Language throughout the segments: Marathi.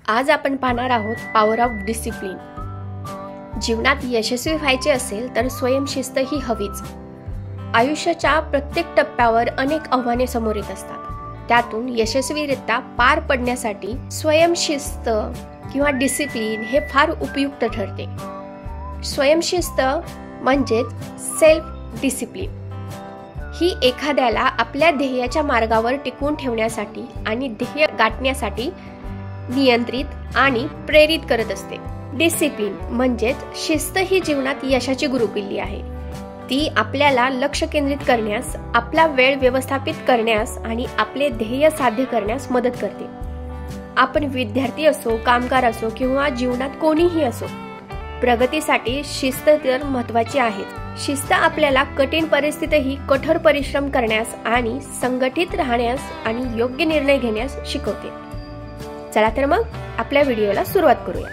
आज आपण पाहणार आहोत पॉवर ऑफ डिसिप्लिन। जीवनात यशस्वी व्हायचे असेल तर स्वयंशिस्त ही हवीच। आयुष्याच्या प्रत्येक टप्प्यावर अनेक आव्हाने समोर येत असतात। त्यातून यशस्वीरित्या पार पडण्यासाठी स्वयंशिस्त किंवा डिसिप्लिन हे फार उपयुक्त ठरते। स्वयंशिस्त म्हणजेच सेल्फ डिसिप्लिन ही एखाद्याला आपल्या ध्येयाच्या मार्गावर टिकवून ठेवण्यासाठी आणि ध्येय गाठण्यासाठी नियंत्रित आणि प्रेरित करत असते। डिसिप्लिन म्हणजेच शिस्त ही जीवनात यशाची गुरुकिल्ली आहे। ती आपल्याला लक्ष केंद्रित करण्यास, आपला वेळ व्यवस्थापित करण्यास आणि आपले ध्येय साध्य करण्यास मदत करते। आपण विद्यार्थी असो, कामगार असो किंवा जीवनात कोणीही असो, प्रगतीसाठी शिस्त तर महत्त्वाची आहे। शिस्त आपल्याला कठीण परिस्थितीतही कठोर परिश्रम करण्यास आणि संघटित राहण्यास आणि योग्य निर्णय घेण्यास शिकवते। चला तर मग आपल्या व्हिडिओला सुरुवात करूया।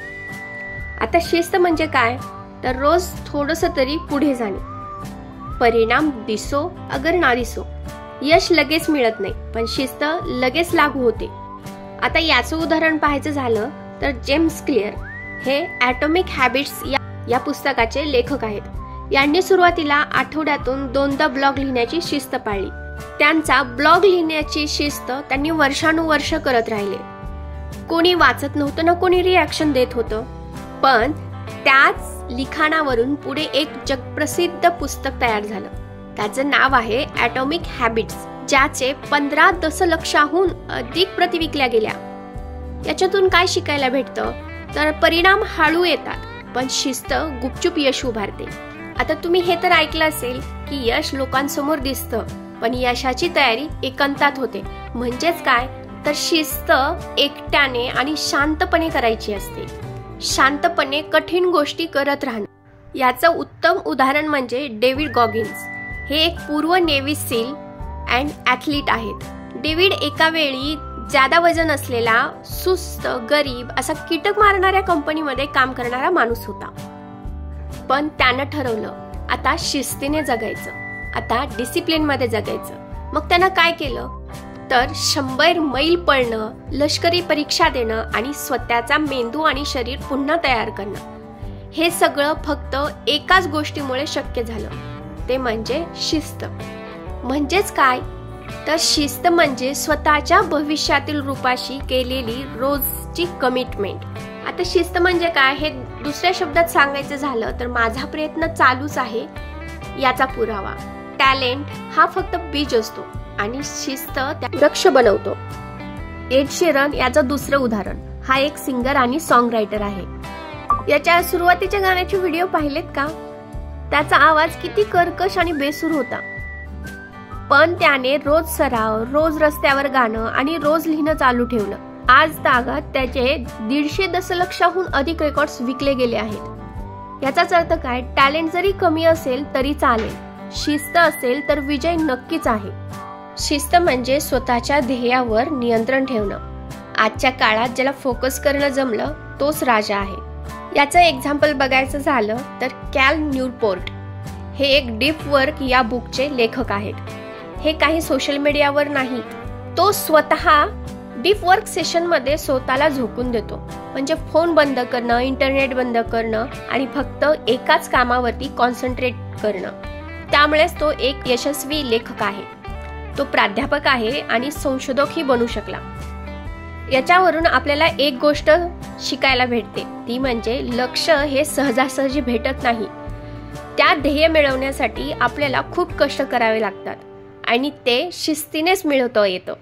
आता शिस्त म्हणजे काय तर रोज थोडंसं तरी पुढे जाणे, परिणाम दिसो अगर ना दिसो। यश लगेच मिळत नाही, पण शिस्त लगेच लागू होते। आता याचं उदाहरण पाहायचं झालं तर जेम्स क्लिअर हे ॲटॉमिक हॅबिट्स या पुस्तकाचे लेखक आहेत। यांनी सुरुवातीला आठवड्यातून 2दा ब्लॉग लिहिण्याची शिस्त पाळली। त्यांचा ब्लॉग लिहिण्याची शिस्त त्यांनी वर्षानुवर्ष करत राहिले। कोणी वाचत नव्हतं ना कोणी रिॲक्शन देत होतं, पण त्याच लिखाणावरून पुढे एक जगप्रसिद्ध पुस्तक तयार झालं। त्याचं नाव आहे ॲटॉमिक हॅबिट्स, ज्याचे 15 दशलक्षाहून अधिक प्रती विकल्या गेल्या। याच्यातून काय शिकायला भेटतं तर परिणाम हळू येतात, पण शिस्त गुपचूप यश उभारते। आता तुम्ही हे तर ऐकलं असेल की यश लोकांसमोर दिसतं, पण यशाची तयारी एकांतात होते। म्हणजेच काय तर शिस्त एकट्याने आणि शांतपणे करायची असते। शांतपणे कठीण गोष्टी करत राहणं। याचं उत्तम उदाहरण म्हणजे डेव्हिड गॉगिन्स। हे एक पूर्व नेव्ही सील अँड ॲथलीट आहेत। डेव्हिड एका वेळी जादा वजन असलेला, सुस्त, गरीब असा कीटक मारणाऱ्या कंपनीमध्ये काम करणारा माणूस होता। पण त्यानं ठरवलं आता शिस्तीने जगायचं, आता डिसिप्लिन मध्ये जगायचं। मग त्यानं काय केलं तर 100 मैल पळणं, लष्करी परीक्षा देणं आणि स्वतःचा मेंदू आणि शरीर पुन्हा तयार करणं। हे सगळं फक्त एकाच गोष्टीमुळे शक्य झालं, ते म्हणजे शिस्त। म्हणजेच काय तर शिस्त म्हणजे स्वतःच्या भविष्यातील रूपाशी केलेली रोजची कमिटमेंट। आता शिस्त म्हणजे काय हे दुसऱ्या शब्दात सांगायचं झालं तर माझा प्रयत्न चालूच आहे याचा पुरावा। टॅलेंट हा फक्त बीज असतो आणि शिस्त त्या वृक्ष बनवतो। एड शेरन याचं दुसरं उदाहरण। हा एक सिंगर आणि सॉन्ग रायटर आहे। याच्या सुरुवातीच्या गाण्याचे व्हिडिओ पाहिलेत का? त्याचा आवाज किती कर्कश आणि बेसूर होता, पण त्याने रोज सराव, रोज रस्त्यावर गाणं आणि रोज लिहिणं चालू ठेवलं। आज तागात त्याचे 150 दशलक्षाहून अधिक रेकॉर्ड्स विकले गेले आहेत। याचाच अर्थ काय, टॅलेंट जरी कमी असेल तरी चालेल, शिस्त असेल तर विजय नक्कीच आहे। शिस्त म्हणजे स्वतःच्या ध्येयावर नियंत्रण ठेवणं। आजच्या काळात ज्याला फोकस करणं जमलं तोच राजा आहे। याचं एक्झाम्पल बघायचं झालं तर कॅल न्यूपोर्ट हे एक डीप वर्क या बुकचे लेखक आहेत। हे काही सोशल मीडियावर नाही, तो स्वतः डीप वर्क सेशन मध्ये स्वतःला झोकून देतो। म्हणजे फोन बंद करणं, इंटरनेट बंद करणं आणि फक्त एकाच कामावरती कॉन्सन्ट्रेट करणं। त्यामुळेच तो एक यशस्वी लेखक आहे, तो प्राध्यापक आहे आणि संशोधकही बनू शकला। याच्यावरून आपल्याला एक गोष्ट शिकायला भेटते, ती म्हणजे लक्ष्य हे सहजासहजी भेटत नाही। त्या ध्येय मिळवण्यासाठी आपल्याला खूप कष्ट करावे लागतात आणि ते शिस्तीनेच मिळवता येतं।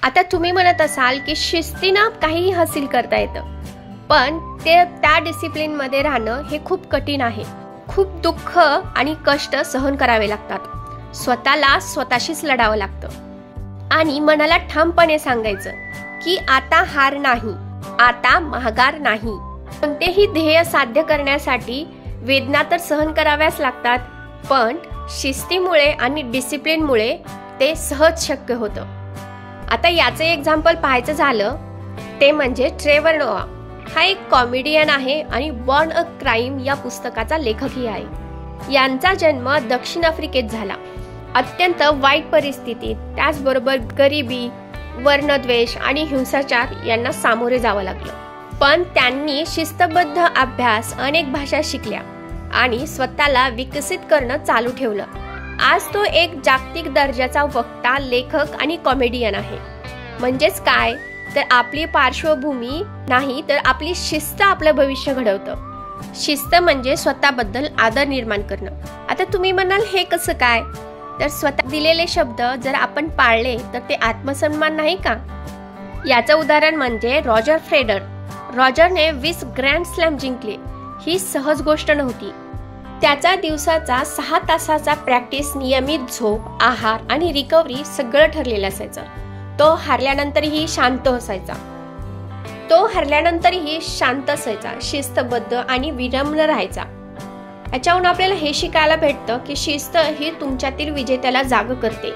आता तुम्ही म्हणत असाल की शिस्तीनं काहीही हासिल करता येतं, पण त्या डिसिप्लिन मध्ये राहणं हे खूप कठीण आहे। खूप दुःख आणि कष्ट सहन करावे लागतात, स्वतःला स्वतःशीच लढावं लागतं आणि मनाला ठामपणे सांगायचं की आता हार नाही, आता माघार नाही। कोणतेही ध्येय साध्य करण्यासाठी वेदना तर सहन कराव्याच लागतात, पण शिस्तीमुळे आणि डिसिप्लिनमुळे ते सहज शक्य होतं। आता याचं एक्झाम्पल पाहायचं झालं ते म्हणजे ट्रेवर नोआ। हा एक कॉमेडियन आहे आणि बॉर्न अ क्राईम या पुस्तकाचा लेखकही आहे। यांचा जन्म दक्षिण आफ्रिकेत झाला। अत्यंत वाईट परिस्थितीत, त्याचबरोबर गरिबी, वर्णद्वेष आणि हिंसाचार यांना सामोरे जावं लागलं। पण त्यांनी शिस्तबद्ध अभ्यास, अनेक भाषा शिकल्या आणि स्वतःला विकसित करणं चालू ठेवलं. आज तो एक जागतिक दर्जाचा वक्ता, लेखक आणि कॉमेडियन आहे. म्हणजेच काय तर आपली पार्श्वभूमी नाही तर आपली शिस्त आपलं भविष्य घडवतं. शिस्त म्हणजे स्वतःबद्दल आदर निर्माण करणं. आता तुम्ही म्हणाल हे कसं काय? तर स्वतः दिलेले शब्द जर आपण पाळले तर ते आत्मसन्मान नाही का? याचं उदाहरण म्हणजे रॉजर फेडरर. रॉजरने 20 ग्रँड स्लॅम जिंकले. ही सहज गोष्ट नव्हती. त्याचा दिवसाचा 6 तासाचा प्रॅक्टिस, नियमित झोप, आहार आणि रिकव्हरी सगळं ठरलेलं असायचं. तो हरल्यानंतरही शांत असायचा, शिस्तबद्ध आणि विनम्र राहायचा. याच्यावरून आपल्याला हे शिकायला भेटतं की शिस्त ही तुमच्यातील विजेत्याला जाग करते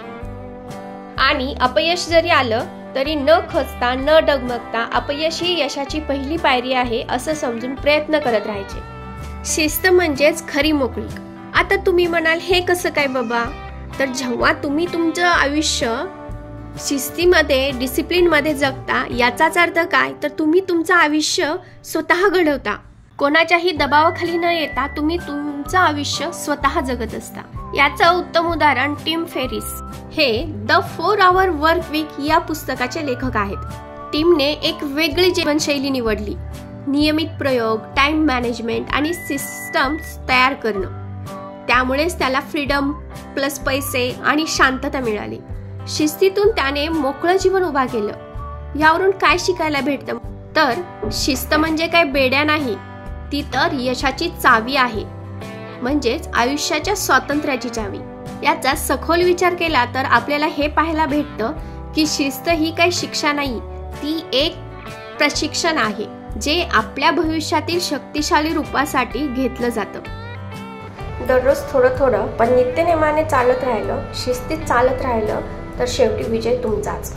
आणि अपयश जरी आलं तरी न खचता, न डगमगता, अपयश ही यशाची पहिली पायरी आहे असं समजून प्रयत्न करत राहायचे. शिस्त म्हणजेच खरी मोकळीक. आता तुम्ही म्हणाल हे कसं काय बाबा? तर जेव्हा तुम्ही तुमचं आयुष्य शिस्तीमध्ये, डिसिप्लिनमध्ये जगता, याचाच अर्थ काय तर तुम्ही तुमचं आयुष्य स्वतः घडवता. कोणाच्याही दबावाखाली न येता तुम्ही तुमचं आयुष्य स्वतः जगत असता. याचं उत्तम उदाहरण टिम फेरिस. हे द 4 Hour Work Week या पुस्तकाचे लेखक आहेत. टिमने एक वेगळी जीवनशैली निवडली. नियमित प्रयोग, टाइम मॅनेजमेंट आणि सिस्टम्स तयार करणं. त्यामुळेच त्याला फ्रीडम प्लस पैसे आणि शांतता मिळाली. शिस्तीतून त्याने मोकळं जीवन उभा केलं. यावरून काय शिकायला भेटतं तर शिस्त म्हणजे काय बेड्या नाही, ती तर यशाची चावी आहे. म्हणजेच आयुष्याच्या स्वातंत्र्याची चावी. याचा सखोल विचार केला तर आपल्याला हे पाहायला भेटतं की शिस्त ही काही शिक्षा नाही, ती एक प्रशिक्षण आहे जे आपल्या भविष्यातील शक्तिशाली रूपासाठी घेतलं जातं. दररोज थोडं थोडं पण नित्यनेमाने चालत राहिलं, शिस्तीत चालत राहिलं तर शेवटी विजय तुमचाच.